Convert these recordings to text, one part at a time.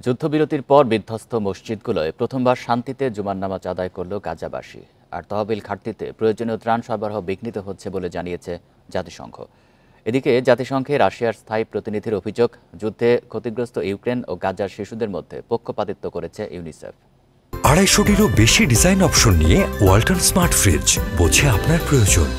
যুদ্ধবিরতির পর বিধ্বস্ত মসজিদগুলোয় প্রথমবার শান্তিতে জুমার নামাজ আদায় করল গাজাবাসী। আর তহবিল ঘাটতিতে প্রয়োজনীয় ত্রাণ সরবরাহ বিঘ্নিত হচ্ছে বলে জানিয়েছে জাতিসংঘ। এদিকে জাতিসংঘে রাশিয়ার স্থায়ী প্রতিনিধির অভিযোগ, যুদ্ধে ক্ষতিগ্রস্ত ইউক্রেন ও গাজার শিশুদের মধ্যে পক্ষপাতিত্ব করেছে ইউনিসেফ। 250-টিরও বেশি ডিজাইন অপশন নিয়ে ওয়ালটন স্মার্ট ফ্রিজ, বোঝে আপনার প্রয়োজন।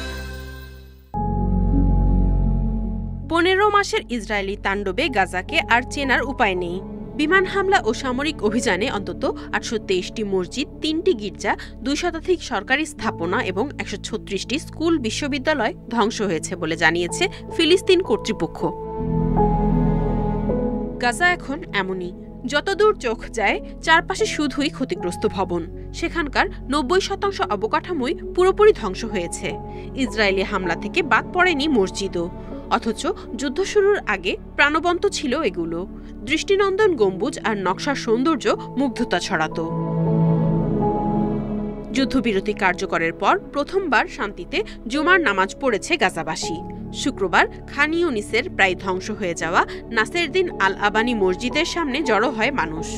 15 মাসের ইসরায়েলি তাণ্ডবে গাজাকে আর চেনার উপায় নেই। বিমান হামলা ও সামরিক অভিযানে অন্তত 823টি মসজিদ, 3টি গির্জা, 2 শতাধিক সরকারি স্থাপনা এবং 136টি স্কুল বিশ্ববিদ্যালয় ধ্বংস হয়েছে বলে জানিয়েছে ফিলিস্তিন কর্তৃপক্ষ। গাজা এখন এমনই, যতদূর চোখ যায় চারপাশে শুধুই ক্ষতিগ্রস্ত ভবন। সেখানকার 90% অবকাঠামোই পুরোপুরি ধ্বংস হয়েছে। ইসরায়েলি হামলা থেকে বাদ পড়েনি মসজিদও, অথচ যুদ্ধ শুরুর আগে প্রাণবন্ত ছিল এগুলো। দৃষ্টিনন্দন গম্বুজ আর নকশার সৌন্দর্য মুগ্ধতা ছড়াতো। যুদ্ধবিরতি কার্যকরের পর প্রথমবার শান্তিতে জুমার নামাজ পড়েছে গাজাবাসী। শুক্রবার খান ইউনিসের প্রায় ধ্বংস হয়ে যাওয়া নাসেরদিন আল আবানি মসজিদের সামনে জড়ো হয় মানুষ।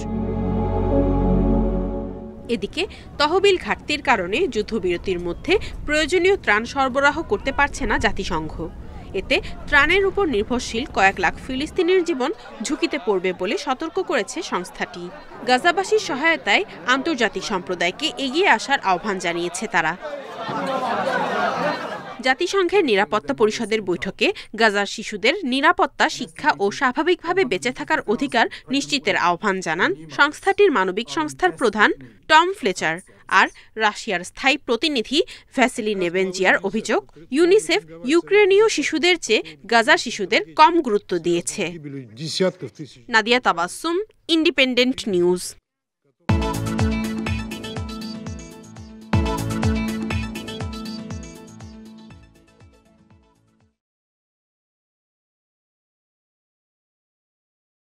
এদিকে তহবিল ঘাটতির কারণে যুদ্ধবিরতির মধ্যে প্রয়োজনীয় ত্রাণ সরবরাহ করতে পারছে না জাতিসংঘ। এতে ত্রাণের উপর নির্ভরশীল কয়েক লাখ ফিলিস্তিনির জীবন ঝুঁকিতে পড়বে বলে সতর্ক করেছে সংস্থাটি। গাজাবাসীর সহায়তায় আন্তর্জাতিক সম্প্রদায়কে এগিয়ে আসার আহ্বান জানিয়েছে তারা। জাতিসংঘের নিরাপত্তা পরিষদের বৈঠকে গাজার শিশুদের নিরাপত্তা, শিক্ষা ও স্বাভাবিকভাবে বেঁচে থাকার অধিকার নিশ্চিতের আহ্বান জানান সংস্থাটির মানবিক সংস্থার প্রধান টম ফ্লেচার। আর রাশিয়ার স্থায়ী প্রতিনিধি ভ্যাসিলি নেবেনজিয়ার অভিযোগ, ইউনিসেফ ইউক্রেনীয় শিশুদের চেয়ে গাজার শিশুদের কম গুরুত্ব দিয়েছে। Nadia Tabassum, independent news.